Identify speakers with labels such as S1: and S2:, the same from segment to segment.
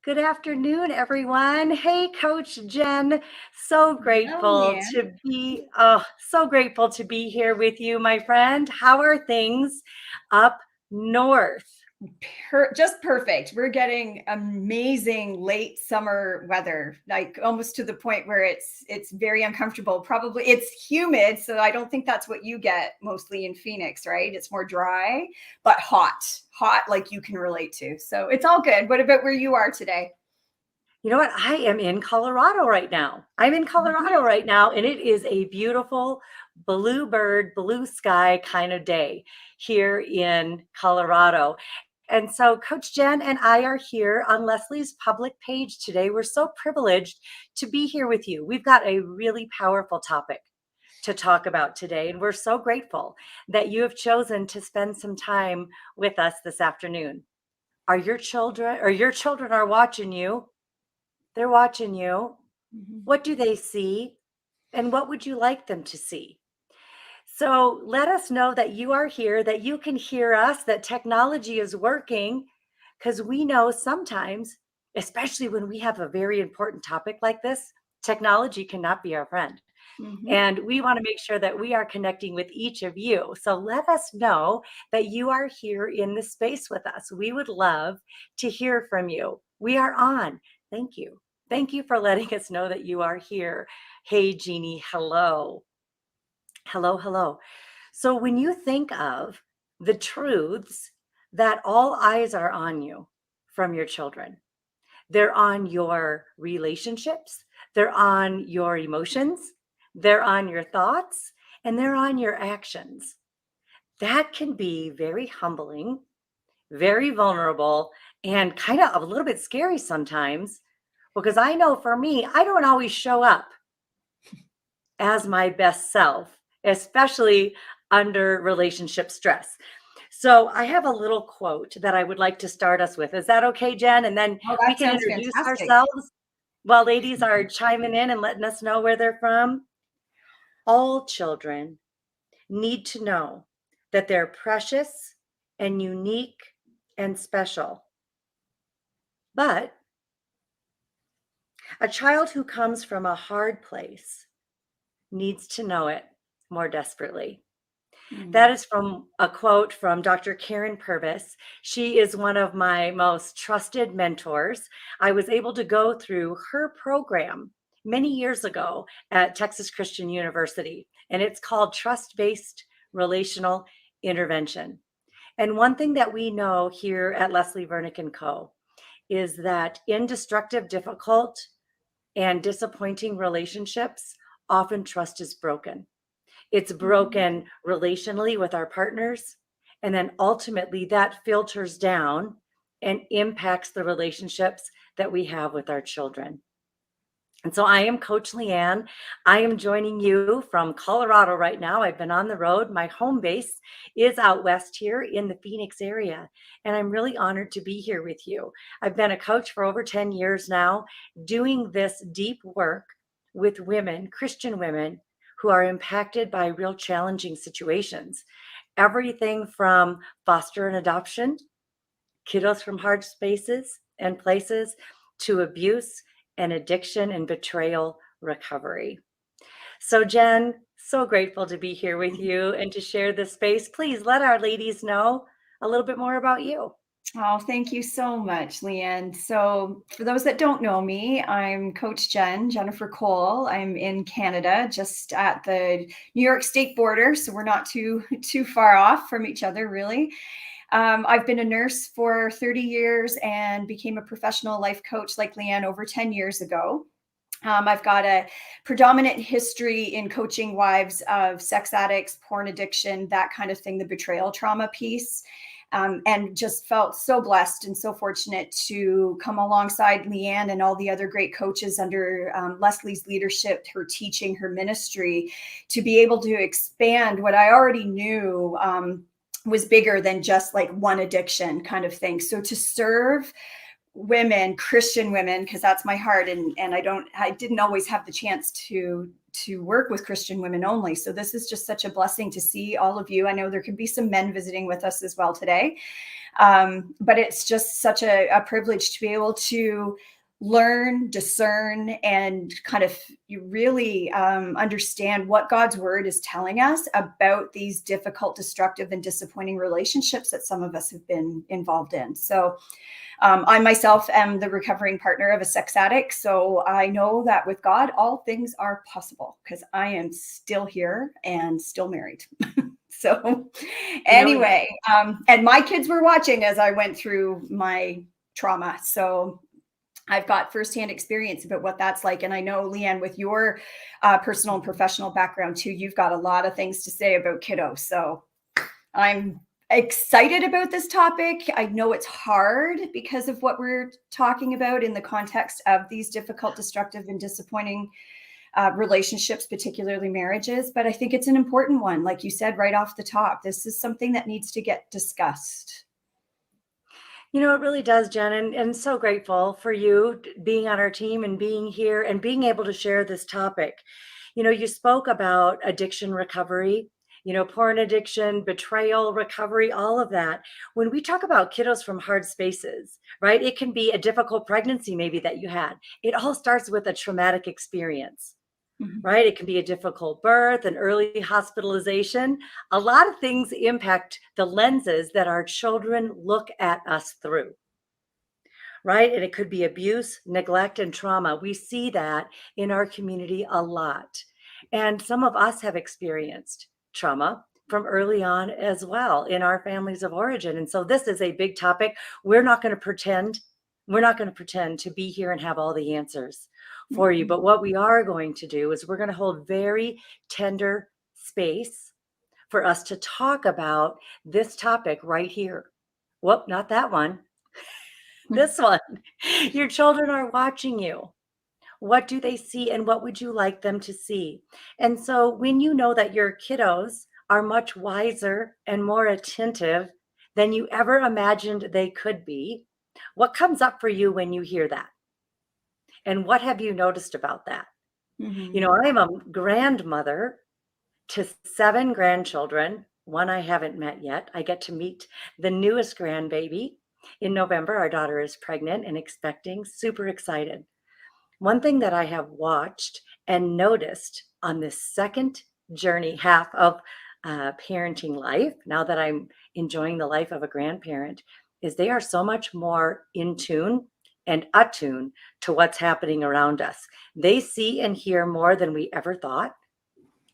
S1: Good afternoon, everyone. Hey, Coach Jen. So
S2: Hello,
S1: grateful
S2: LeAnne.
S1: to be, so grateful to be here with you, my friend. How are things up north?
S2: Just perfect. We're getting amazing late summer weather, like almost to the point where it's very uncomfortable. Probably it's humid, so I don't think that's what you get mostly in Phoenix, right? It's more dry, but hot like you can relate to. So it's all good. What about where you are today?
S1: You know what? I am in Colorado right now. I'm in Colorado right now, and it is a beautiful bluebird, blue sky kind of day here in Colorado. And so, Coach Jen and I are here on Leslie's public page today. We're so privileged to be here with you. We've got a really powerful topic to talk about today, and we're so grateful that you have chosen to spend some time with us this afternoon. Are your children, or your children are watching you? They're watching you.
S2: Mhm.
S1: What do they see? And what would you like them to see? So let us know that you are here, that you can hear us, that technology is working, because we know sometimes, especially when we have a very important topic like this, technology cannot be our friend.
S2: Mhm.
S1: And we want to make sure that we are connecting with each of you. So let us know that you are here in the space with us. We would love to hear from you. We are on. Thank you. Thank you for letting us know that you are here. Hey, Jeannie, hello. Hello, hello. So when you think of the truths that all eyes are on you from your children, they're on your relationships, they're on your emotions, they're on your thoughts, and they're on your actions. That can be very humbling, very vulnerable, and kind of a little bit scary sometimes because I know for me, I don't always show up as my best self, especially under relationship stress. So I have a little quote that I would like to start us with. Is that okay, Jen? And then
S2: Oh,
S1: we
S2: that
S1: can
S2: sounds
S1: introduce
S2: fantastic.
S1: ourselves while ladies are chiming in and letting us know where they're from. All children need to know that they're precious and unique and special. But a child who comes from a hard place needs to know it more desperately. That
S2: Mm.
S1: is from a quote from Dr. Karen Purvis. She is one of my most trusted mentors. I was able to go through her program many years ago at Texas Christian University, and it's called Trust Based Relational Intervention. And one thing that we know here at Leslie Vernick and Co. is that in destructive, difficult, and disappointing relationships, often trust is broken. It's
S2: Mhm.
S1: broken relationally with our partners. And then ultimately that filters down and impacts the relationships that we have with our children. And so I am Coach LeAnne. I am joining you from Colorado right now. I've been on the road. My home base is out west here in the Phoenix area. And I'm really honored to be here with you. I've been a coach for over 10 years now, doing this deep work with women, Christian women, who are impacted by real challenging situations. Everything from foster and adoption, kiddos from hard spaces and places, to abuse and addiction and betrayal recovery. So, Jen, so grateful to be here with you and to share this space. Please let our ladies know a little bit more about you.
S2: Oh, thank you so much, Leanne. So, for those that don't know me, I'm Coach Jennifer Cole. I'm in Canada, just at the New York State border, so we're not too far off from each other, really. I've been a nurse for 30 years and became a professional life coach like Leanne over 10 years ago. I've got a predominant history in coaching wives of sex addicts, porn addiction, that kind of thing, the betrayal trauma piece. And just felt so blessed and so fortunate to come alongside Leanne and all the other great coaches under Leslie's leadership, her teaching, her ministry, to be able to expand what I already knew was bigger than just like one addiction kind of thing. So to serve women, Christian women, because that's my heart, and I didn't always have the chance to work with Christian women only. So this is just such a blessing to see all of you. I know there could be some men visiting with us as well today. But it's just such a privilege to be able to learn, discern, and kind of you really understand what God's word is telling us about these difficult, destructive, and disappointing relationships that some of us have been involved in. So I myself am the recovering partner of a sex addict. So I know that with God, all things are possible because I am still here and still married. So
S1: You know,
S2: anyway, and my kids were watching as I went through my trauma. So I've got firsthand experience about what that's like. And I know, LeAnne, with your personal and professional background too, you've got a lot of things to say about kiddos. So I'm excited about this topic. I know it's hard because of what we're talking about in the context of these difficult, destructive, and disappointing relationships, particularly marriages. But I think it's an important one. Like you said right off the top, this is something that needs to get discussed.
S1: it really does, Jen, and so grateful for you being on our team and being here and being able to share this topic. You spoke about addiction recovery, porn addiction, betrayal recovery, all of that. When we talk about kiddos from hard spaces, right, it can be a difficult pregnancy maybe that you had. It all starts with a traumatic experience.
S2: Mhm.
S1: Right? It can be a difficult birth, an early hospitalization. A lot of things impact the lenses that our children look at us through, right? And it could be abuse, neglect, and trauma. We see that in our community a lot. And some of us have experienced trauma from early on as well in our families of origin. And so this is a big topic. We're not going to pretend. We're not going to pretend to be here and have all the answers for you.
S2: Mhm.
S1: But what we are going to do is we're going to hold very tender space for us to talk about this topic right here. Whoop, not that one. This one. Your children are watching you. What do they see and what would you like them to see? And so when you know that your kiddos are much wiser and more attentive than you ever imagined they could be, what comes up for you when you hear that? And what have you noticed about that?
S2: Mhm.
S1: I'm a grandmother to 7 grandchildren. One I haven't met yet. I get to meet the newest grandbaby in November. Our daughter is pregnant and expecting, super excited. One thing that I have watched and noticed on this second journey half of parenting life, now that I'm enjoying the life of a grandparent, is they are so much more in tune and attuned to what's happening around us. They see and hear more than we ever thought.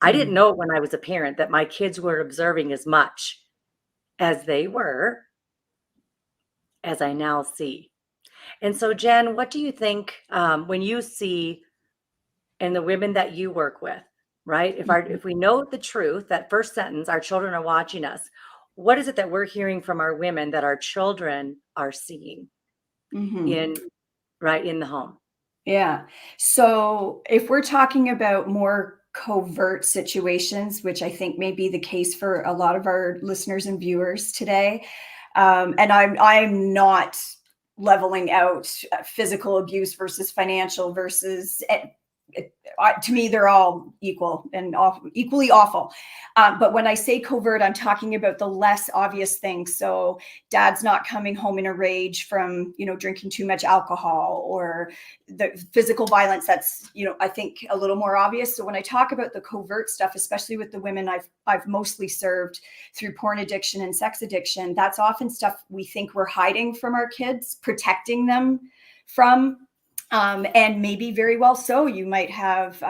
S1: I didn't
S2: Mhm.
S1: know when I was a parent that my kids were observing as much as they were as I now see. And so, Jen, what do you think when you see and the women that you work with, right?
S2: Mhm.
S1: If we know the truth, that first sentence, our children are watching us. What is it that we're hearing from our women that our children are seeing
S2: Mhm.
S1: in right in the home?
S2: Yeah. So if we're talking about more covert situations, which I think may be the case for a lot of our listeners and viewers today, and I'm not leveling out physical abuse versus financial versus to me they're all equal and equally awful. But when I say covert, I'm talking about the less obvious things. So dad's not coming home in a rage from drinking too much alcohol, or the physical violence that's I think a little more obvious. So when I talk about the covert stuff, especially with the women I've mostly served through porn addiction and sex addiction, that's often stuff we think we're hiding from our kids, protecting them from. And maybe very well so. You might have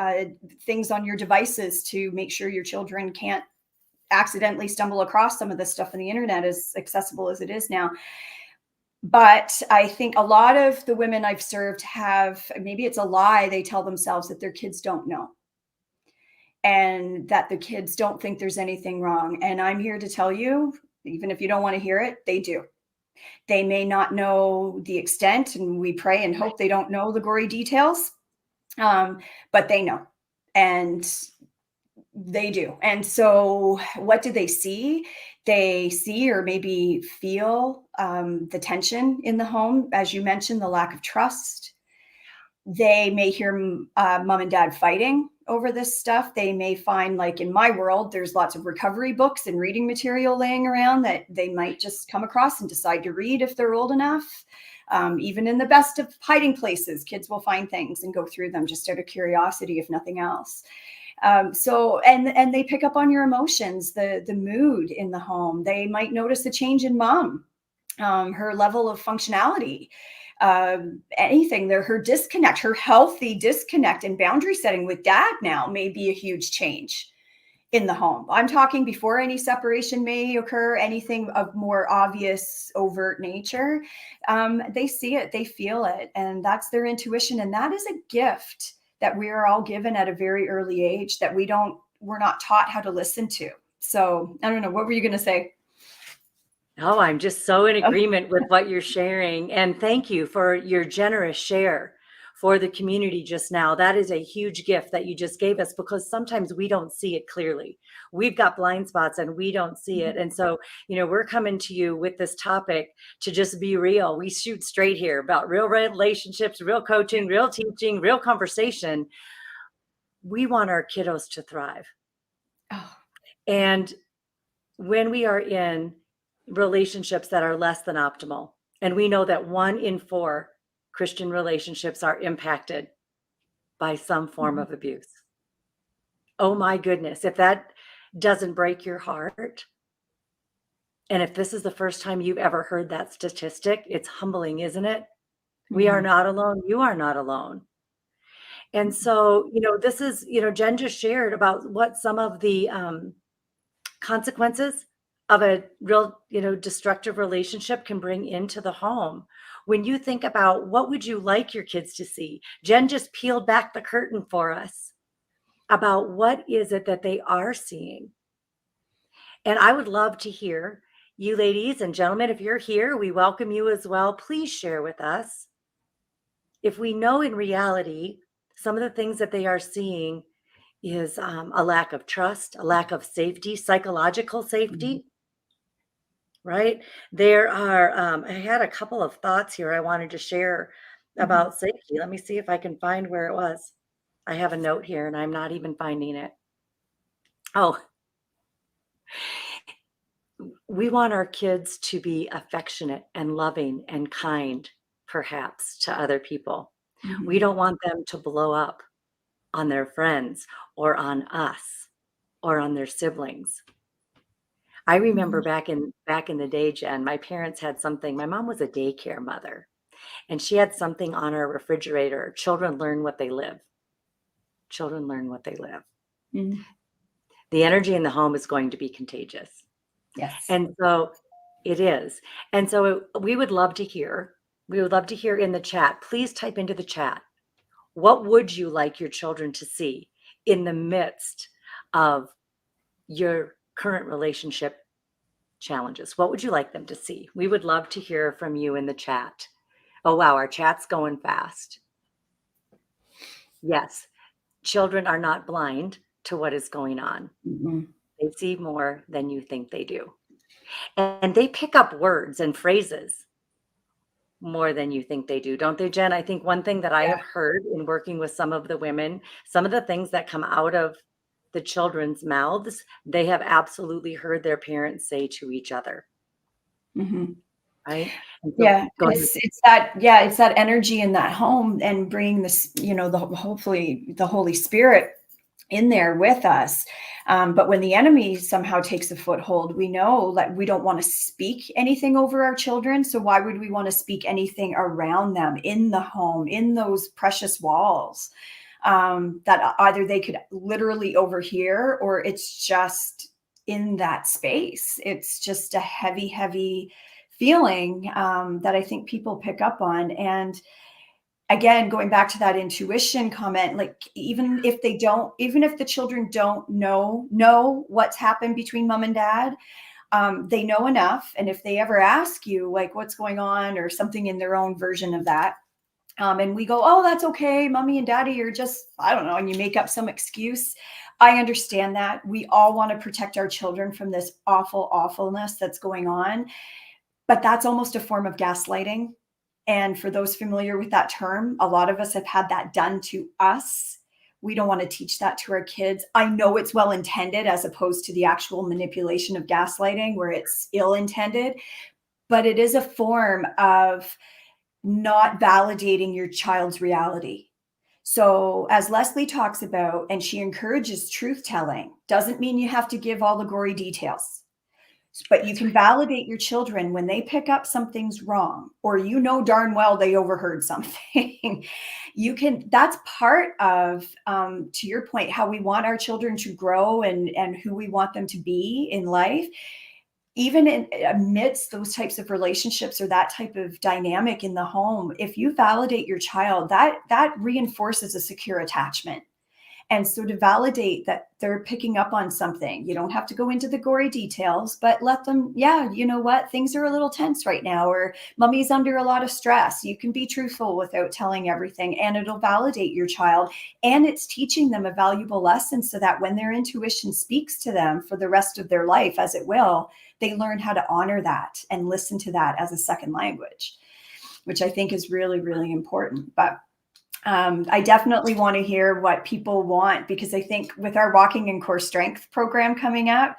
S2: things on your devices to make sure your children can't accidentally stumble across some of this stuff on the internet, as accessible as it is now. But I think a lot of the women I've served have, maybe it's a lie, they tell themselves that their kids don't know and that the kids don't think there's anything wrong. And I'm here to tell you, even if you don't want to hear it, they do. They may not know the extent, and we pray and hope they don't know the gory details, but they know. And they do. And so, what do they see? They see or maybe feel the tension in the home, as you mentioned, the lack of trust. They may hear mom and dad fighting. over this stuff. They may find, like in my world, there's lots of recovery books and reading material laying around that they might just come across and decide to read if they're old enough. Even in the best of hiding places, kids will find things and go through them just out of curiosity, if nothing else. And they pick up on your emotions, the mood in the home. They might notice a change in mom, her level of functionality, anything there, her disconnect, her healthy disconnect and boundary setting with dad now may be a huge change in the home. I'm talking before any separation may occur, anything of more obvious, overt nature. They see it, they feel it, and that's their intuition. And that is a gift that we are all given at a very early age that we're not taught how to listen to. So I don't know, what were you going to say?
S1: Oh, I'm just so in agreement with what you're sharing. And thank you for your generous share for the community just now. That is a huge gift that you just gave us, because sometimes we don't see it clearly. We've got blind spots and we don't see it. And so, we're coming to you with this topic to just be real. We shoot straight here about real relationships, real coaching, real teaching, real conversation. We want our kiddos to thrive.
S2: Oh.
S1: And when we are in relationships that are less than optimal, and we know that 1 in 4 Christian relationships are impacted by some form of abuse. Oh my goodness, if that doesn't break your heart, and if this is the first time you've ever heard that statistic, it's humbling, isn't it? We are not alone. You are not alone. And so, this is, Jen just shared about what some of the consequences of a real, destructive relationship can bring into the home. When you think about what would you like your kids to see, Jen just peeled back the curtain for us about what is it that they are seeing. And I would love to hear you ladies and gentlemen, if you're here, we welcome you as well. Please share with us if we know in reality some of the things that they are seeing is a lack of trust, a lack of safety, psychological safety, right? There are, I had a couple of thoughts here I wanted to share about safety. Let me see if I can find where it was. I have a note here and I'm not even finding it. Oh, we want our kids to be affectionate and loving and kind, perhaps, to other people. We don't want them to blow up on their friends or on us or on their siblings. I remember back in the day, Jen, my parents had something. My mom was a daycare mother, and she had something on our refrigerator. Children learn what they live. Children learn what they live. The energy in the home is going to be contagious.
S2: Yes.
S1: And so it is. And so we would love to hear. We would love to hear in the chat. Please type into the chat. What would you like your children to see in the midst of your current relationship challenges? What would you like them to see? We would love to hear from you in the chat. Oh, wow, our chat's going fast. Yes, children are not blind to what is going on. They see more than you think they do. And they pick up words and phrases more than you think they do, don't they, Jen? I think one thing that I have heard in working with some of the women, some of the things that come out of the children's mouths, they have absolutely heard their parents say to each other. Right?
S2: Yeah, it's that energy in that home and bringing this, hopefully the Holy Spirit in there with us. But when the enemy somehow takes a foothold, we know that we don't want to speak anything over our children. So why would we want to speak anything around them in the home, in those precious walls, that either they could literally overhear, or it's just in that space. It's just a heavy, heavy feeling that I think people pick up on. And again, going back to that intuition comment, like even if the children don't know what's happened between mom and dad, they know enough. And if they ever ask you like what's going on or something in their own version of that, and we go, oh, that's okay, mommy and daddy are just, I don't know, and you make up some excuse. I understand that. We all want to protect our children from this awfulness that's going on. But that's almost a form of gaslighting. And for those familiar with that term, a lot of us have had that done to us We don't want to teach that to our kids. I know it's well intended as opposed to the actual manipulation of gaslighting where it's ill intended, but it is a form of not validating your child's reality. So, as Leslie talks about, and she encourages truth telling, doesn't mean you have to give all the gory details. But you
S1: That's
S2: can
S1: right.
S2: validate your children when they pick up something's wrong, or you know darn well they overheard something. You can, that's part of, to your point, how we want our children to grow and who we want them to be in life. Even in, amidst those types of relationships or that type of dynamic in the home, if you validate your child, that reinforces a secure attachment. And so to validate that they're picking up on something, you don't have to go into the gory details, but let them, yeah, you know what, things are a little tense right now, or mommy's under a lot of stress. You can be truthful without telling everything, and it'll validate your child. And it's teaching them a valuable lesson so that when their intuition speaks to them for the rest of their life, as it will, they learn how to honor that and listen to that as a second language, which I think is really, really important. But I definitely want to hear what people want, because I think with our Walking in Core Strength program coming up,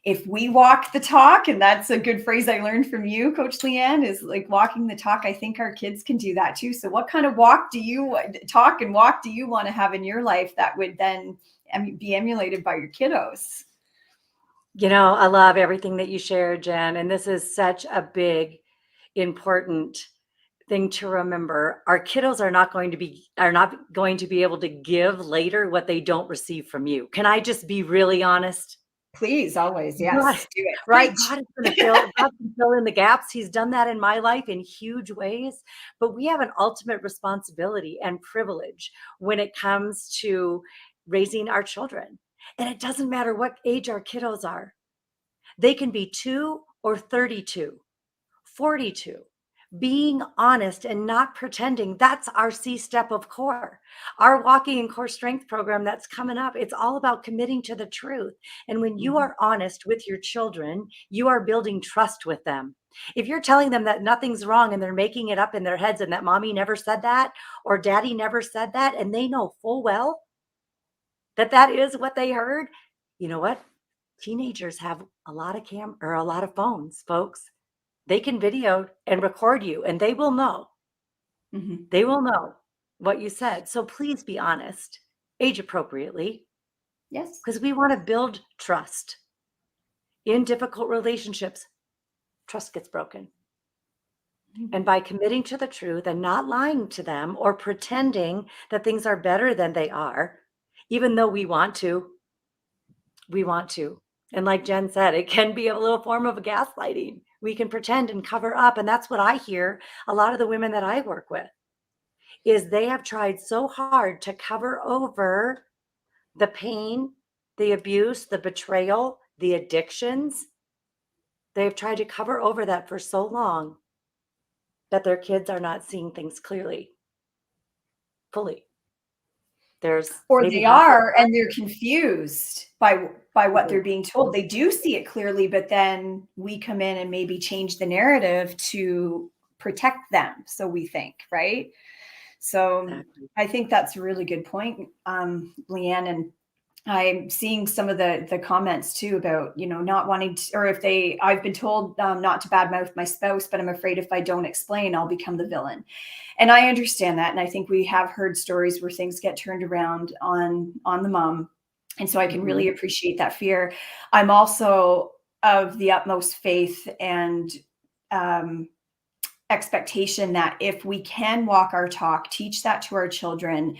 S2: if we walk the talk, and that's a good phrase I learned from you, Coach LeAnne, is like walking the talk. I think our kids can do that too. So what kind of talk and walk do you want to have in your life that would then be emulated by your kiddos?
S1: I love everything that you shared, Jen. And this is such a big, important thing to remember. Our kiddos are not going to be able to give later what they don't receive from you. Can I just be really honest?
S2: Please, always.
S1: God,
S2: Yes. Do it.
S1: right?
S2: Preach.
S1: God can fill in the gaps. He's done that in my life in huge ways. But we have an ultimate responsibility and privilege when it comes to raising our children. And it doesn't matter what age our kiddos are. They can be 2 or 32, 42. Being honest and not pretending, that's our C step of core. Our Walking in Core Strength program that's coming up, it's all about committing to the truth. And when you
S2: Mhm.
S1: are honest with your children, you are building trust with them. If you're telling them that nothing's wrong and they're making it up in their heads and that mommy never said that or daddy never said that, and they know full well that that is what they heard, you know what? Teenagers have a lot of phones, folks. They can video and record you, and they will know.
S2: Mhm.
S1: They will know what you said. So please be honest, age appropriately,
S2: Yes.
S1: because we want to build trust. In difficult relationships, trust gets broken.
S2: Mhm.
S1: And by committing to the truth and not lying to them or pretending that things are better than they are, even though we want to. And like Jen said, it can be a little form of a gaslighting. We can pretend and cover up. And that's what I hear a lot of the women that I work with is they have tried so hard to cover over the pain, the abuse, the betrayal, the addictions. They've tried to cover over that for so long that their kids are not seeing things clearly, fully. There's
S2: Or
S1: maybe
S2: they
S1: half of
S2: are, and they're confused by what they're
S1: it.
S2: being told. They do see it clearly, but then we come in and maybe change the narrative to protect them, so we think, right? So
S1: Exactly.
S2: I think that's a really good point, LeAnne. And I'm seeing some of the comments too about, not wanting to, or if I've been told not to badmouth my spouse, but I'm afraid if I don't explain, I'll become the villain. And I understand that. And I think we have heard stories where things get turned around on the mom. And so I can really
S1: Mhm.
S2: appreciate that fear. I'm also of the utmost faith and um, expectation that if we can walk our talk, teach that to our children,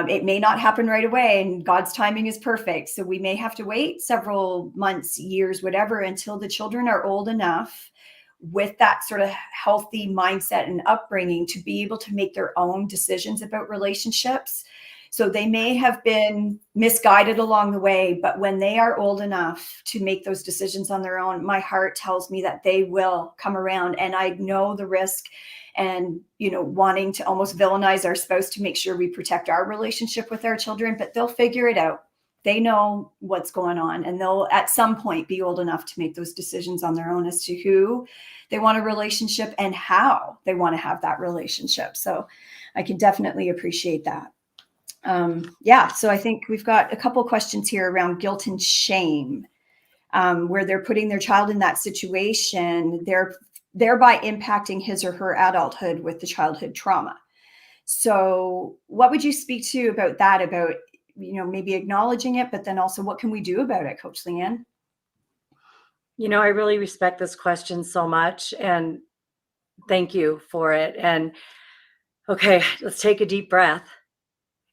S2: it may not happen right away, and God's timing is perfect. So we may have to wait several months, years, whatever, until the children are old enough with that sort of healthy mindset and upbringing to be able to make their own decisions about relationships. So they may have been misguided along the way, but when they are old enough to make those decisions on their own, my heart tells me that they will come around. And I know the risk and, wanting to almost villainize our spouse to make sure we protect our relationship with our children, but they'll figure it out. They know what's going on, and they'll at some point be old enough to make those decisions on their own as to who they want a relationship and how they want to have that relationship. So I can definitely appreciate that. Yeah, so I think we've got a couple questions here around guilt and shame, where they're putting their child in that situation, they're thereby impacting his or her adulthood with the childhood trauma. So, what would you speak to about that? About, maybe acknowledging it, but then also what can we do about it, Coach LeAnne?
S1: I really respect this question so much, and thank you for it. And okay, let's take a deep breath,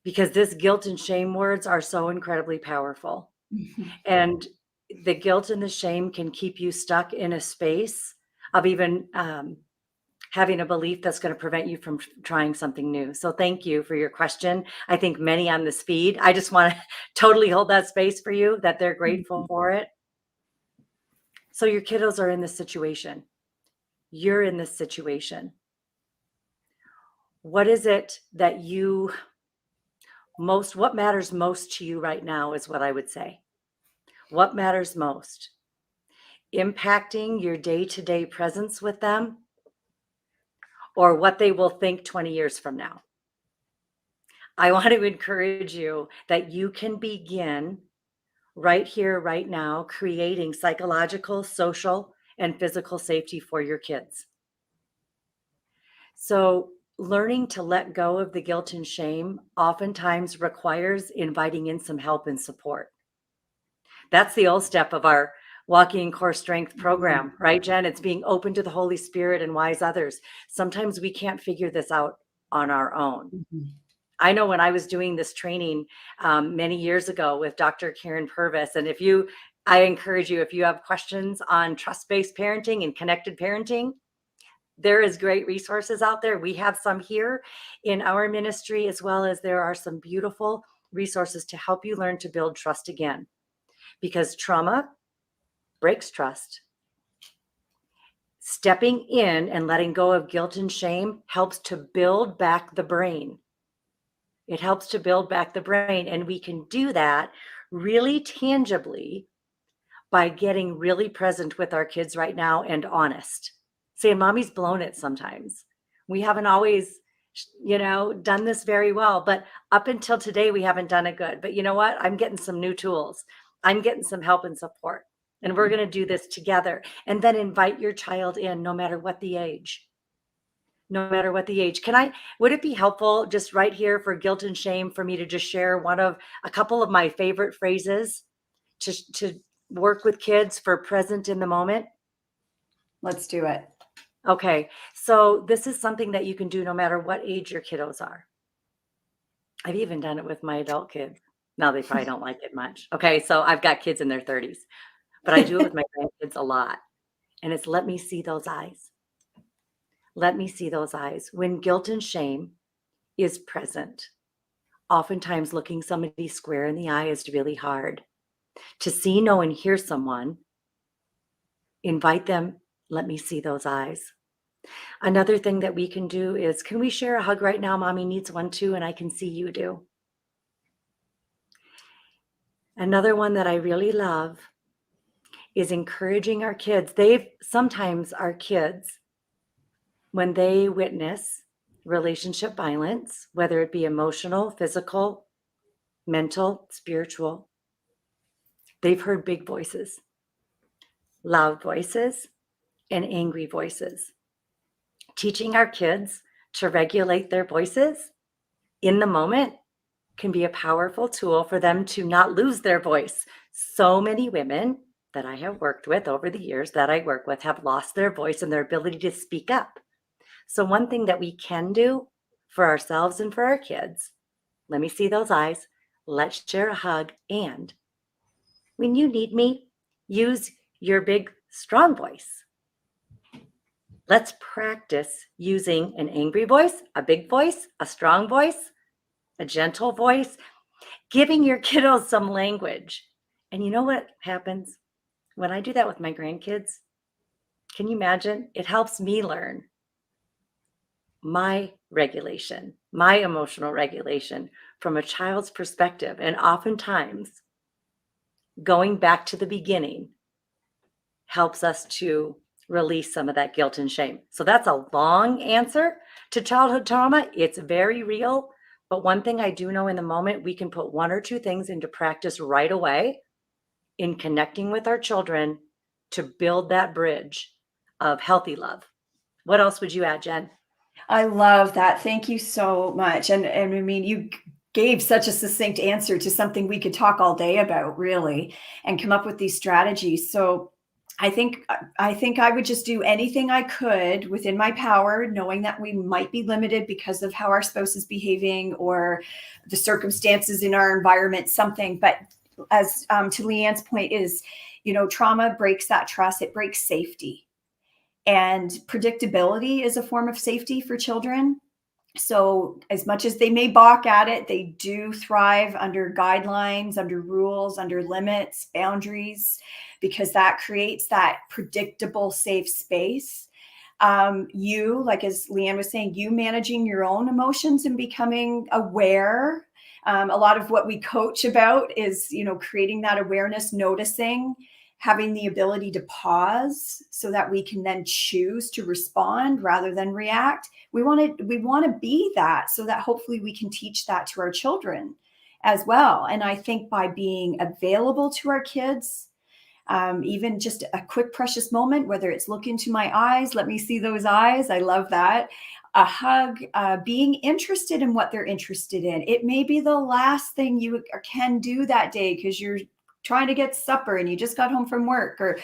S1: because this guilt and shame words are so incredibly powerful.
S2: Mhm.
S1: And the guilt and the shame can keep you stuck in a space of even having a belief that's going to prevent you from trying something new. So thank you for your question. I think many on this feed, I just want to totally hold that space for you, that they're grateful
S2: Mhm.
S1: for it. So your kiddos are in this situation. You're in this situation. What is it that what matters most to you right now is what I would say. What matters most? Impacting your day-to-day presence with them, or what they will think 20 years from now? I want to encourage you that you can begin right here, right now, creating psychological, social, and physical safety for your kids. So, learning to let go of the guilt and shame oftentimes requires inviting in some help and support. That's the old step of our Walking Core Strength
S2: Mhm.
S1: program, right, Jen? It's being open to the Holy Spirit and wise others. Sometimes we can't figure this out on our own.
S2: Mhm.
S1: I know when I was doing this training many years ago with Dr. Karen Purvis, and I encourage you, if you have questions on trust-based parenting and connected parenting, there is great resources out there. We have some here in our ministry, as well as there are some beautiful resources to help you learn to build trust again, because trauma breaks trust. Stepping in and letting go of guilt and shame helps to build back the brain. It helps to build back the brain. And we can do that really tangibly by getting really present with our kids right now and honest. Saying, Mommy's blown it sometimes. We haven't always, done this very well. But up until today, we haven't done it good. But you know what? I'm getting some new tools. I'm getting some help and support. And we're going to do this together. And then invite your child in, no matter what the age. No matter what the age. Would it be helpful just right here for guilt and shame for me to just share a couple of my favorite phrases to work with kids for present in the moment?
S2: Let's do it.
S1: Okay. So this is something that you can do no matter what age your kiddos are. I've even done it with my adult kids. Now they probably don't like it much. Okay. So I've got kids in their 30s, but I do it with my grandkids a lot. And it's, let me see those eyes. Let me see those eyes. When guilt and shame is present, oftentimes looking somebody square in the eye is really hard. To see, know, and hear someone, invite them, let me see those eyes. Another thing that we can do is, can we share a hug right now? Mommy needs one too, and I can see you do. Another one that I really love is encouraging our kids. Sometimes our kids, when they witness relationship violence, whether it be emotional, physical, mental, spiritual, they've heard big voices, loud voices, and angry voices. Teaching our kids to regulate their voices in the moment can be a powerful tool for them to not lose their voice. So many women that I have worked with over the years that I work with have lost their voice and their ability to speak up. So, one thing that we can do for ourselves and for our kids, let me see those eyes, let's share a hug, and when you need me, use your big, strong voice. Let's practice using an angry voice, a big voice, a strong voice, a gentle voice, giving your kiddos some language. And you know what happens when I do that with my grandkids? Can you imagine? It helps me learn my regulation, my emotional regulation from a child's perspective. And oftentimes, going back to the beginning helps us to release some of that guilt and shame. So that's a long answer to childhood trauma. It's very real, But one thing I do know in the moment, we can put one or two things into practice right away in connecting with our children to build that bridge of healthy love. What else would you add, Jen?
S2: I love that. Thank you so much. And I mean, you gave such a succinct answer to something we could talk all day about, really, and come up with these strategies. So I think I would just do anything I could within my power, knowing that we might be limited because of how our spouse is behaving or the circumstances in our environment, something. But as to LeAnne's point is, trauma breaks that trust. It breaks safety, and predictability is a form of safety for children. So, as much as they may balk at it, they do thrive under guidelines, under rules, under limits, boundaries, because that creates that predictable, safe space. Like as LeAnne was saying, you managing your own emotions and becoming aware. A lot of what we coach about is, creating that awareness, noticing, having the ability to pause so that we can then choose to respond rather than react. We want to be that, so that hopefully we can teach that to our children as well. And I think by being available to our kids, even just a quick precious moment, whether it's look into my eyes, let me see those eyes, I love that, a hug, being interested in what they're interested in. It may be the last thing you can do that day because you're trying to get supper and you just got home from work, or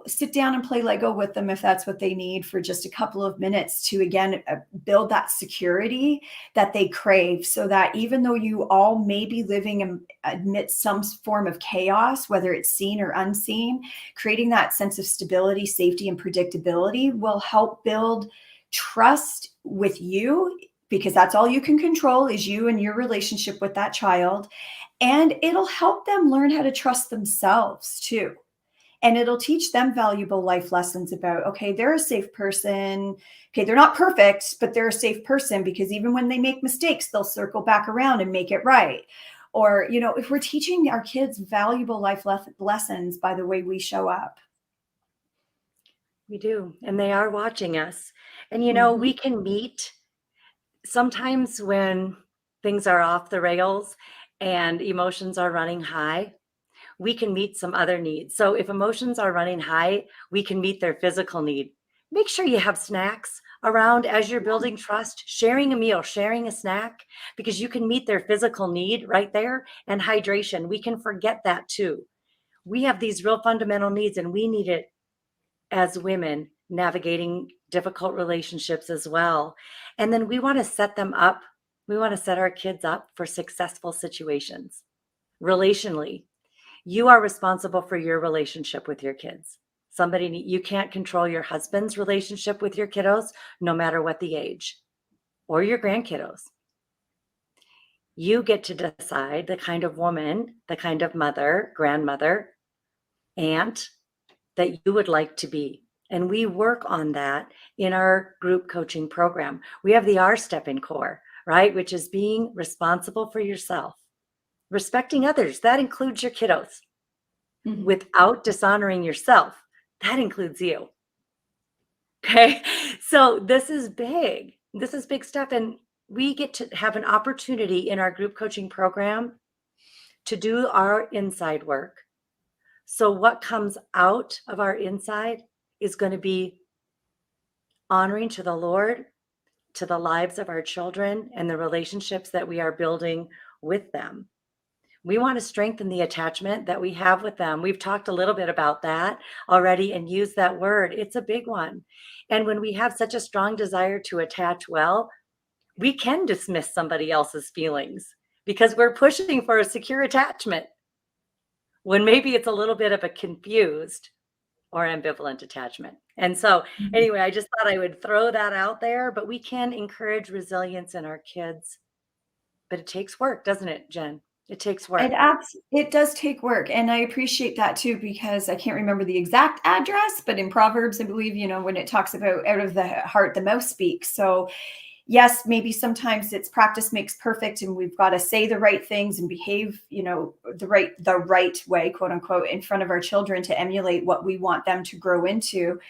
S2: sit down and play Lego with them if that's what they need for just a couple of minutes to, again, build that security that they crave, so that even though you all may be living amidst some form of chaos, whether it's seen or unseen, creating that sense of stability, safety, and predictability will help build trust with you, because that's all you can control is you and your relationship with that child. And it'll help them learn how to trust themselves too. And it'll teach them valuable life lessons about, okay, they're a safe person. Okay, they're not perfect, but they're a safe person, because even when they make mistakes, they'll circle back around and make it right. Or, if we're teaching our kids valuable life lessons by the way we show up.
S1: We do. And they are watching us. And,
S2: Mhm.
S1: we can meet sometimes when things are off the rails and emotions are running high. We can meet some other needs. So if emotions are running high, we can meet their physical need. Make sure you have snacks around as you're building trust, sharing a meal, sharing a snack, because you can meet their physical need right there. And hydration, we can forget that too. We have these real fundamental needs, and we need it as women navigating difficult relationships as well. And then we want to set them up. We want to set our kids up for successful situations relationally. You are responsible for your relationship with your kids. You can't control your husband's relationship with your kiddos, no matter what the age, or your grandkiddos. You get to decide the kind of woman, the kind of mother, grandmother, aunt that you would like to be. And we work on that in our group coaching program. We have the R step in core, right? Which is being responsible for yourself, respecting others. That includes your kiddos.
S2: Mhm.
S1: Without dishonoring yourself, that includes you. Okay. So this is big. This is big stuff. And we get to have an opportunity in our group coaching program to do our inside work. So what comes out of our inside is going to be honoring to the Lord, to the lives of our children, and the relationships that we are building with them. We want to strengthen the attachment that we have with them. We've talked a little bit about that already and use that word. It's a big one. And when we have such a strong desire to attach well, we can dismiss somebody else's feelings because we're pushing for a secure attachment when maybe it's a little bit of a confused or ambivalent attachment. And so,
S2: Mhm.
S1: anyway, I just thought I would throw that out there, but we can encourage resilience in our kids. But it takes work, doesn't it, Jen? It takes work.
S2: It does take work, and I appreciate that too, because I can't remember the exact address, but in Proverbs, I believe, when it talks about out of the heart the mouth speaks. So yes, maybe sometimes it's practice makes perfect, and we've got to say the right things and behave, the right way, quote unquote, in front of our children to emulate what we want them to grow into.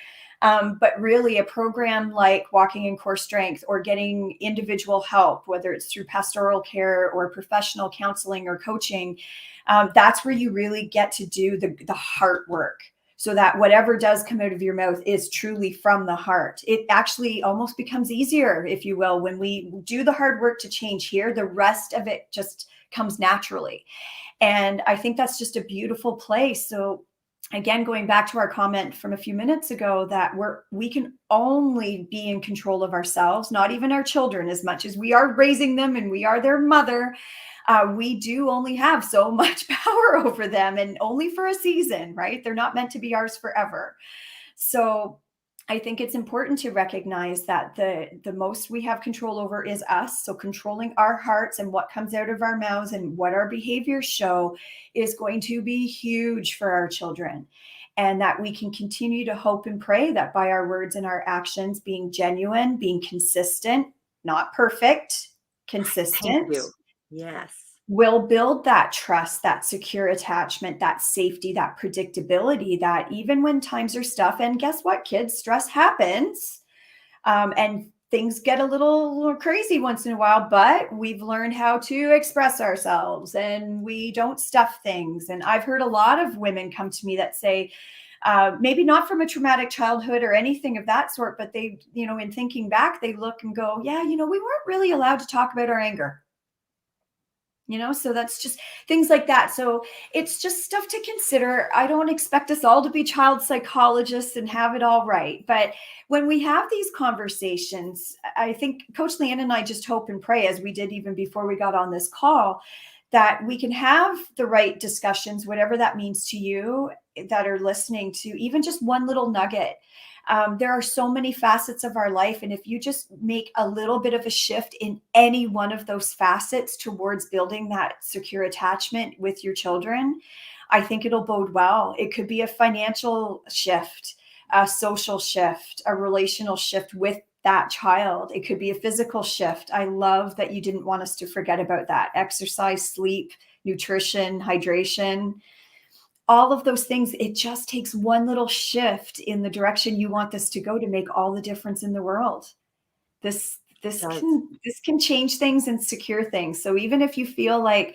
S2: But really, a program like Walking in Core Strength or getting individual help, whether it's through pastoral care or professional counseling or coaching, that's where you really get to do the heart work, so that whatever does come out of your mouth is truly from the heart. It actually almost becomes easier, if you will, when we do the hard work to change here. The rest of it just comes naturally. And I think that's just a beautiful place. So again, going back to our comment from a few minutes ago, that we can only be in control of ourselves, not even our children, as much as we are raising them and we are their mother. We do only have so much power over them, and only for a season, right? They're not meant to be ours forever. So I think it's important to recognize that the most we have control over is us. So controlling our hearts and what comes out of our mouths and what our behaviors show is going to be huge for our children. And that we can continue to hope and pray that by our words and our actions, being genuine, being consistent, not perfect,
S1: Thank
S2: consistent,
S1: you. Yes.
S2: will build that trust, that secure attachment, that safety, that predictability, that even when times are tough, and guess what, kids, stress happens, and things get a little crazy once in a while, but we've learned how to express ourselves and we don't stuff things. And I've heard a lot of women come to me that say, maybe not from a traumatic childhood or anything of that sort, but they, in thinking back, they look and go, yeah, we weren't really allowed to talk about our anger. So that's just things like that. So it's just stuff to consider. I don't expect us all to be child psychologists and have it all right. But when we have these conversations, I think Coach LeAnne and I just hope and pray, as we did even before we got on this call, that we can have the right discussions, whatever that means to you that are listening, to even just one little nugget. There are so many facets of our life. And if you just make a little bit of a shift in any one of those facets towards building that secure attachment with your children, I think it'll bode well. It could be a financial shift, a social shift, a relational shift with that child. It could be a physical shift. I love that you didn't want us to forget about that. Exercise, sleep, nutrition, hydration, all of those things. It just takes one little shift in the direction you want this to go to make all the difference in the world. This
S1: It
S2: this
S1: does.
S2: can this can change things and secure things. So even if you feel like,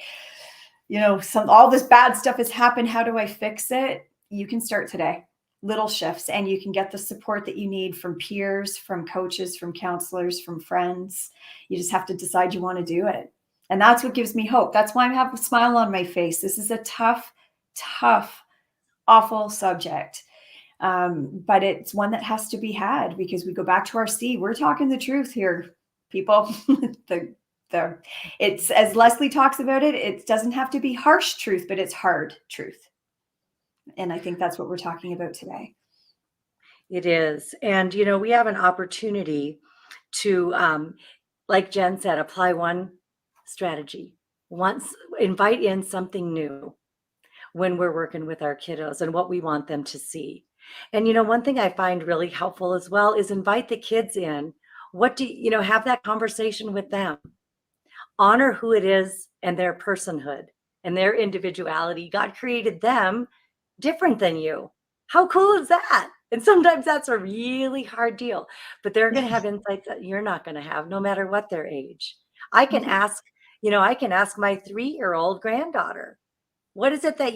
S2: some all this bad stuff has happened, how do I fix it? You can start today. Little shifts, and you can get the support that you need from peers, from coaches, from counselors, from friends. You just have to decide you want to do it. And that's what gives me hope. That's why I have a smile on my face. This is a tough, tough, awful subject. But it's one that has to be had, because we go back to our C. We're talking the truth here, people. the it's, as Leslie talks about it, it doesn't have to be harsh truth, but it's hard truth. And I think that's what we're talking about today.
S1: It is. And, we have an opportunity to, like Jen said, apply one strategy once, invite in something new when we're working with our kiddos and what we want them to see. And, one thing I find really helpful as well is invite the kids in. What do have that conversation with them? Honor who it is and their personhood and their individuality. God created them different than you. How cool is that? And sometimes that's a really hard deal, but they're going to have insights that you're not going to have no matter what their age. I can
S2: Mhm.
S1: ask, I can ask my 3-year-old granddaughter, what is it that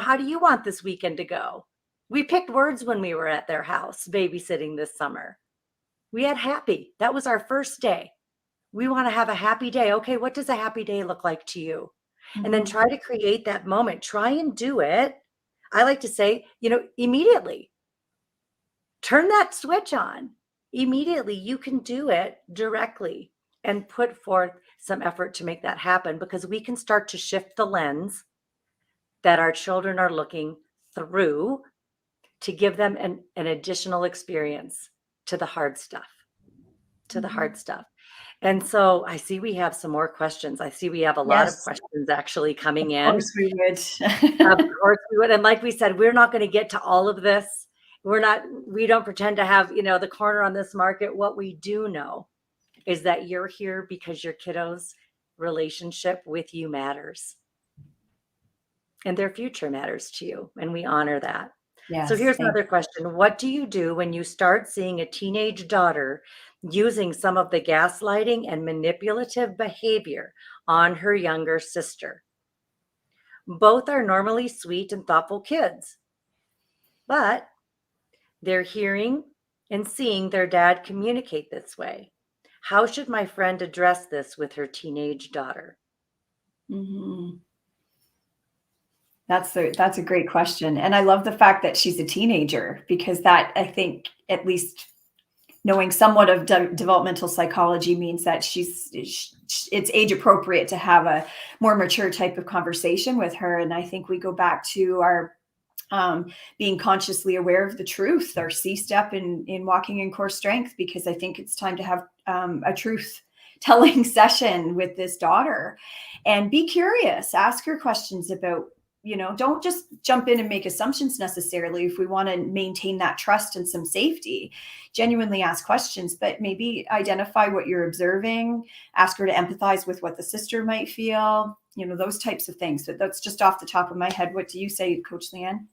S1: how do you want this weekend to go? We picked words when we were at their house babysitting this summer. We had happy. That was our first day. We want to have a happy day. Okay, what does a happy day look like to you? And then
S2: Mhm.
S1: try to create that moment. Try and do it. I like to say, immediately. Turn that switch on. Immediately, you can do it directly and put forth some effort to make that happen, because we can start to shift the lens that our children are looking through to give them an additional experience to the hard stuff, to the hard
S2: Mhm.
S1: stuff. And so I see we have some more questions. I see we have a lot of
S2: Yes,
S1: questions actually
S2: of
S1: coming in.
S2: course we would.
S1: Of course we would. And like we said, we're not going to get to all of this. We don't pretend to have, the corner on this market. What we do know is that you're here because your kiddos' relationship with you matters and their future matters to you. And we honor that. So
S2: Yes.
S1: here's another question. What do you do when you start seeing a teenage daughter using some of the gaslighting and manipulative behavior on her younger sister? Both are normally sweet and thoughtful kids, but they're hearing and seeing their dad communicate this way. How should my friend address this with her teenage daughter?
S2: Mhm. That's a great question, and I love the fact that she's a teenager because that I think at least knowing somewhat of developmental psychology means that it's age appropriate to have a more mature type of conversation with her. And I think we go back to our being consciously aware of the truth, our C step in walking in core strength, because I think it's time to have a truth telling session with this daughter and be curious, ask her questions about, don't just jump in and make assumptions necessarily. If we want to maintain that trust and some safety, genuinely ask questions, but maybe identify what you're observing, ask her to empathize with what the sister might feel, those types of things. But that's just off the top of my head. What do you say, Coach LeAnne?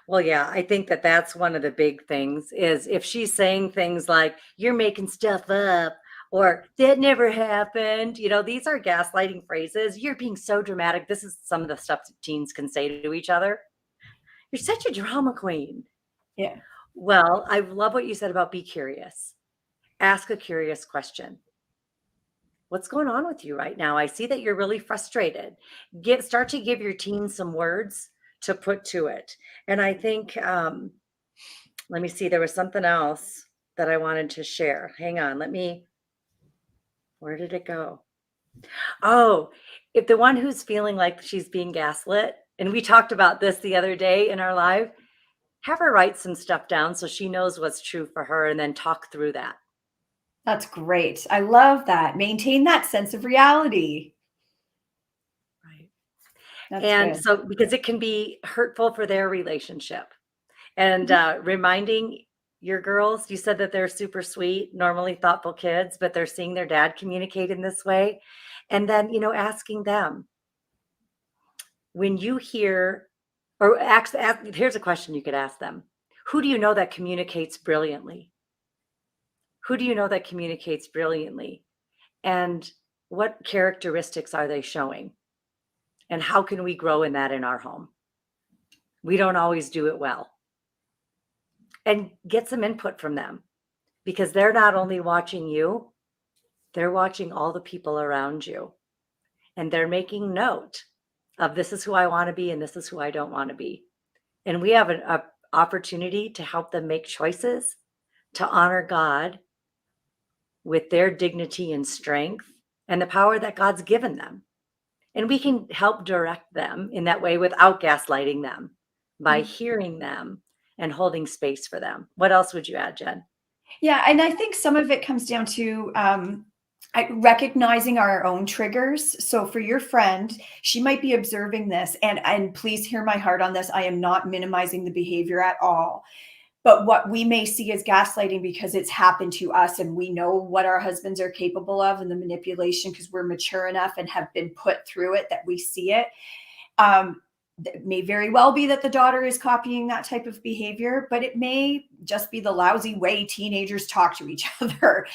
S1: Well, yeah, I think that that's one of the big things is if she's saying things like, you're making stuff up or that never happened, these are gaslighting phrases. You're being so dramatic. This is some of the stuff that teens can say to each other. You're such a drama queen.
S2: Yeah.
S1: Well, I love what you said about be curious. Ask a curious question. What's going on with you right now? I see that you're really frustrated. Start to give your teens some words to put to it. And I think let me see, there was something else that I wanted to share. Hang on, where did it go? Oh, if the one who's feeling like she's being gaslit, and we talked about this the other day in our live, have her write some stuff down so she knows what's true for her and then talk through that.
S2: That's great. I love that. Maintain that sense of reality.
S1: Right.
S2: That's
S1: And
S2: good.
S1: so, because it can be hurtful for their relationship. And
S2: Mhm.
S1: reminding your girls, you said that they're super sweet, normally thoughtful kids, but they're seeing their dad communicate in this way. And then, asking them when you hear, or here's a question you could ask them. Who do you know that communicates brilliantly? Who do you know that communicates brilliantly? And what characteristics are they showing? And how can we grow in that in our home? We don't always do it well. And get some input from them because they're not only watching you, they're watching all the people around you and they're making note of this is who I want to be and this is who I don't want to be. And we have an opportunity to help them make choices to honor God with their dignity and strength and the power that God's given them. And we can help direct them in that way without gaslighting them by
S2: Mhm.
S1: hearing them and holding space for them. What else would you add, Jen?
S2: Yeah, and I think some of it comes down to recognizing our own triggers. So for your friend, she might be observing this, and please hear my heart on this. I am not minimizing the behavior at all. But what we may see as gaslighting because it's happened to us and we know what our husbands are capable of and the manipulation because we're mature enough and have been put through it that we see it. Um, it may very well be that the daughter is copying that type of behavior, but it may just be the lousy way teenagers talk to each other.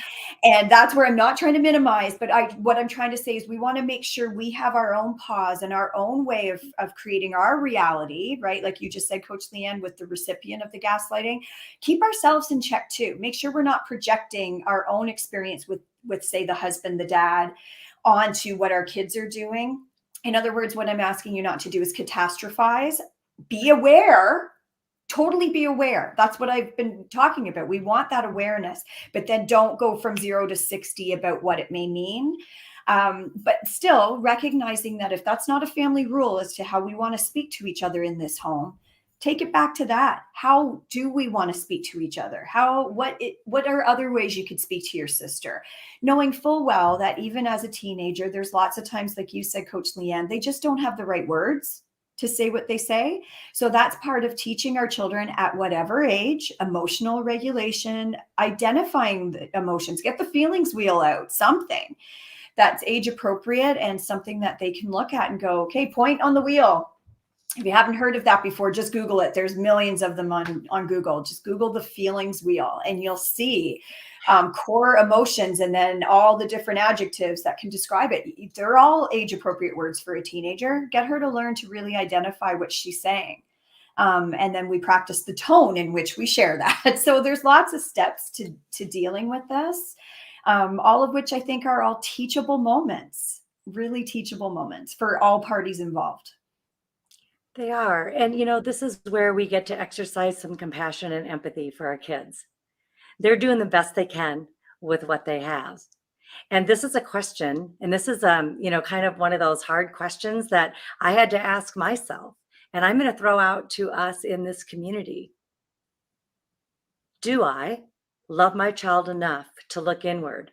S2: And that's where I'm not trying to minimize, but what I'm trying to say is we want to make sure we have our own pause and our own way of creating our reality, right? Like you just said, Coach LeAnne, with the recipient of the gaslighting, keep ourselves in check too. Make sure we're not projecting our own experience with say the husband, the dad, onto what our kids are doing. In other words, what I'm asking you not to do is catastrophize. Be aware, totally be aware. That's what I've been talking about. We want that awareness, but then don't go from 0 to 60 about what it may mean. But still recognizing that if that's not a family rule as to how we want to speak to each other in this home, take it back to that. How do we want to speak to each other? What are other ways you could speak to your sister? Knowing full well that even as a teenager, there's lots of times, like you said, Coach LeAnne, they just don't have the right words to say what they say. So that's part of teaching our children at whatever age, emotional regulation, identifying the emotions, get the feelings wheel out, something that's age appropriate and something that they can look at and go, okay, point on the wheel. If you haven't heard of that before, just Google it. There's millions of them on Google. Just Google the feelings wheel and you'll see core emotions and then all the different adjectives that can describe it. They're all age appropriate words for a teenager. Get her to learn to really identify what she's saying. And then we practice the tone in which we share that. So there's lots of steps to dealing with this, all of which I think are all teachable moments, really teachable moments for all parties involved.
S1: They are. And, this is where we get to exercise some compassion and empathy for our kids. They're doing the best they can with what they have. And this is a question, and this is, kind of one of those hard questions that I had to ask myself. And I'm going to throw out to us in this community. Do I love my child enough to look inward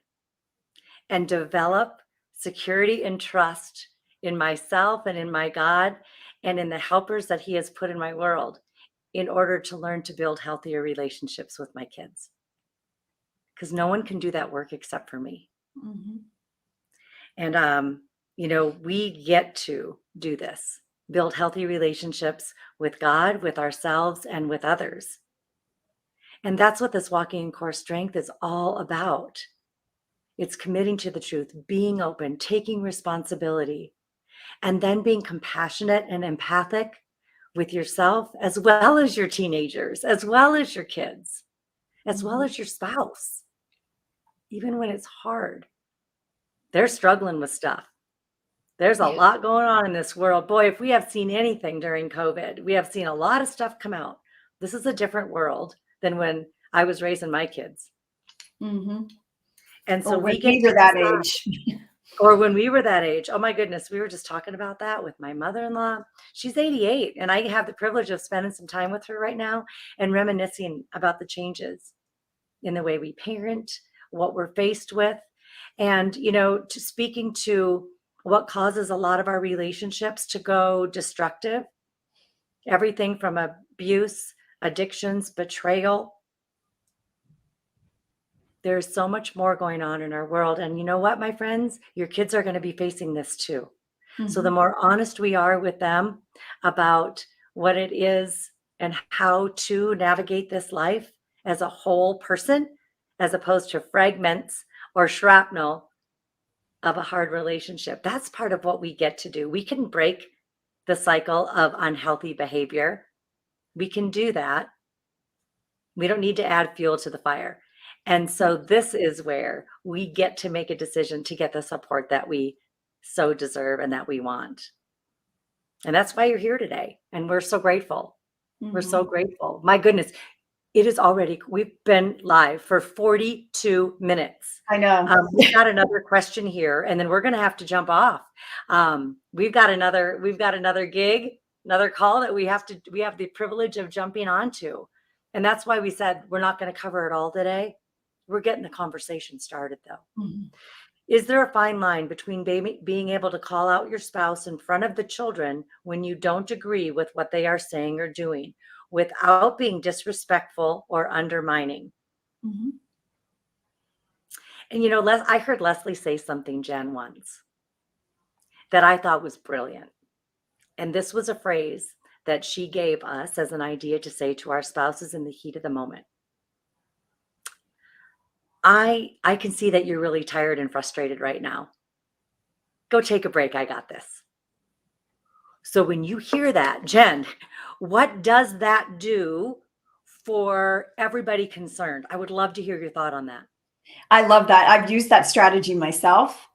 S1: and develop security and trust in myself and in my God and in the helpers that He has put in my world in order to learn to build healthier relationships with my kids? Because no one can do that work except for me.
S2: Mm-hmm.
S1: And, we get to do this, build healthy relationships with God, with ourselves, and with others. And that's what this Walking in Core Strength is all about. It's committing to the truth, being open, taking responsibility, and then being compassionate and empathic with yourself, as well as your teenagers, as well as your kids, as well as your spouse. Even when it's hard, they're struggling with stuff. There's a lot going on in this world. Boy, if we have seen anything during COVID, we have seen a lot of stuff come out. This is a different world than when I was raising my kids.
S2: Mm-hmm.
S1: And so
S2: when
S1: we get
S2: we were
S1: to
S2: that
S1: decide,
S2: age.
S1: or when we were that age. Oh my goodness, we were just talking about that with my mother-in-law. She's 88, and I have the privilege of spending some time with her right now and reminiscing about the changes in the way we parent, what we're faced with, and speaking to what causes a lot of our relationships to go destructive. Everything from abuse, addictions, betrayal. There's so much more going on in our world. And you know what, my friends? Your kids are going to be facing this too.
S2: Mm-hmm.
S1: So the more honest we are with them about what it is and how to navigate this life as a whole person, as opposed to fragments or shrapnel of a hard relationship, that's part of what we get to do. We can break the cycle of unhealthy behavior. We can do that. We don't need to add fuel to the fire. And so this is where we get to make a decision to get the support that we so deserve and that we want. And that's why you're here today. And we're so grateful. Mm-hmm. We're so grateful. My goodness, we've been live for 42 minutes.
S2: I know.
S1: We've got another question here, and then we're going to have to jump off. We've got another gig, another call that we have the privilege of jumping onto. And that's why we said we're not going to cover it all today. We're getting the conversation started, though. Mm-hmm. Is there a fine line between being able to call out your spouse in front of the children when you don't agree with what they are saying or doing, without being disrespectful or undermining? Mm-hmm. And I heard Leslie say something, Jen, once that I thought was brilliant. And this was a phrase that she gave us as an idea to say to our spouses in the heat of the moment. I can see that you're really tired and frustrated right now. Go take a break. I got this. So when you hear that, Jen, what does that do for everybody concerned? I would love to hear your thought on that.
S2: I love that. I've used that strategy myself.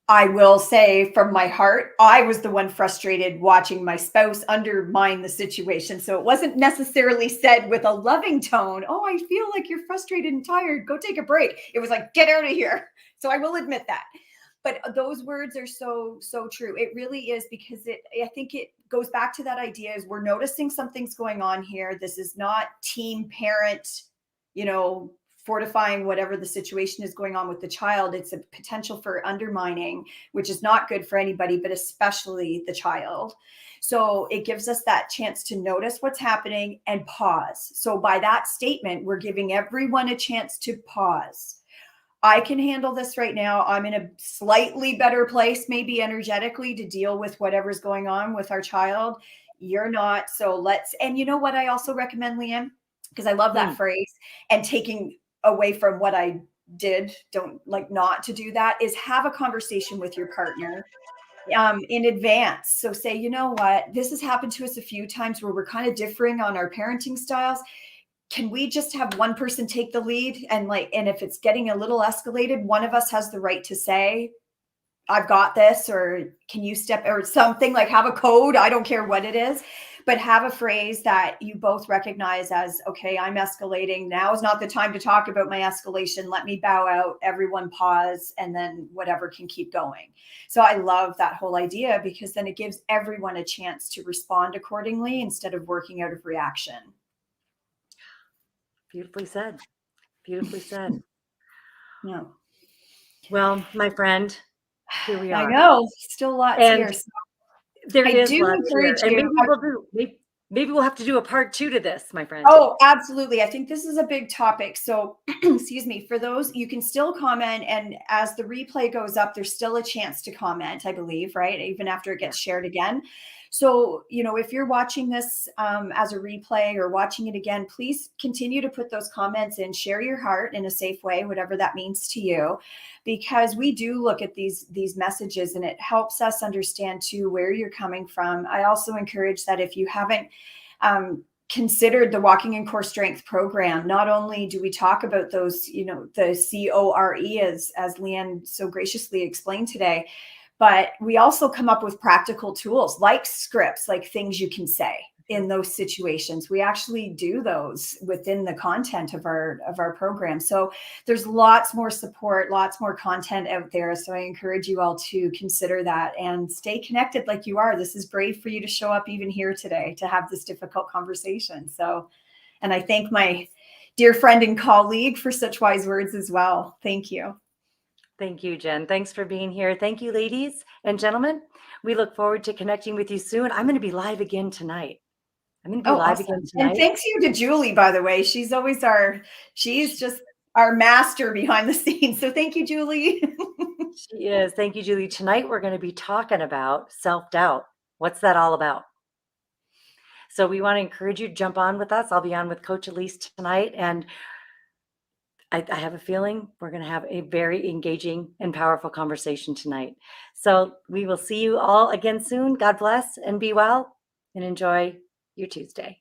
S2: I will say from my heart, I was the one frustrated watching my spouse undermine the situation. So it wasn't necessarily said with a loving tone. Oh, I feel like you're frustrated and tired. Go take a break. It was like, get out of here. So I will admit that. But those words are so true. It really is, because I think it goes back to that idea is we're noticing something's going on here. This is not team parent, fortifying whatever the situation is going on with the child. It's a potential for undermining, which is not good for anybody, but especially the child. So it gives us that chance to notice what's happening and pause. So by that statement, we're giving everyone a chance to pause. I can handle this right now. I'm in a slightly better place, maybe energetically, to deal with whatever's going on with our child. you're not. So let's, and you know what I also recommend, LeAnne, because I love that phrase, and taking away from what I did, don't like not to do that, is have a conversation with your partner in advance. So say, you know what, this has happened to us a few times where we're kind of differing on our parenting styles. Can we just have one person take the lead? And if it's getting a little escalated, one of us has the right to say, I've got this, or can you step, or something, like have a code. I don't care what it is, but have a phrase that you both recognize as, okay, I'm escalating. Now is not the time to talk about my escalation. Let me bow out, everyone pause, and then whatever can keep going. So I love that whole idea, because then it gives everyone a chance to respond accordingly instead of working out of reaction.
S1: Beautifully said. Beautifully said.
S2: Yeah.
S1: Well, my friend, here we
S2: I
S1: are.
S2: know, still lots
S1: And
S2: here. So
S1: there
S2: I
S1: is
S2: do
S1: lots here.
S2: encourage
S1: And
S2: you.
S1: maybe we'll have to do a part 2 to this, my friend.
S2: Oh, absolutely. I think this is a big topic. So, excuse me, for those, you can still comment. And as the replay goes up, there's still a chance to comment, I believe, right? Even after it gets shared again. So, if you're watching this as a replay or watching it again, please continue to put those comments in, share your heart in a safe way, whatever that means to you, because we do look at these messages, and it helps us understand too where you're coming from. I also encourage that if you haven't considered the Walking in Core Strength program, not only do we talk about those, the CORE, as LeAnne so graciously explained today, but we also come up with practical tools like scripts, like things you can say in those situations. We actually do those within the content of our program. So there's lots more support, lots more content out there. So I encourage you all to consider that and stay connected like you are. This is brave for you to show up even here today to have this difficult conversation. So, and I thank my dear friend and colleague for such wise words as well. Thank you.
S1: Thank you, Jen. Thanks for being here. Thank you, ladies and gentlemen. We look forward to connecting with you soon. I'm going to be live again tonight.
S2: Oh, awesome. And thanks you to Julie, by the way. She's just our master behind the scenes. So thank you, Julie.
S1: She is. Thank you, Julie. Tonight, we're going to be talking about self-doubt. What's that all about? So we want to encourage you to jump on with us. I'll be on with Coach Elise tonight. And I have a feeling we're going to have a very engaging and powerful conversation tonight. So we will see you all again soon. God bless and be well and enjoy your Tuesday.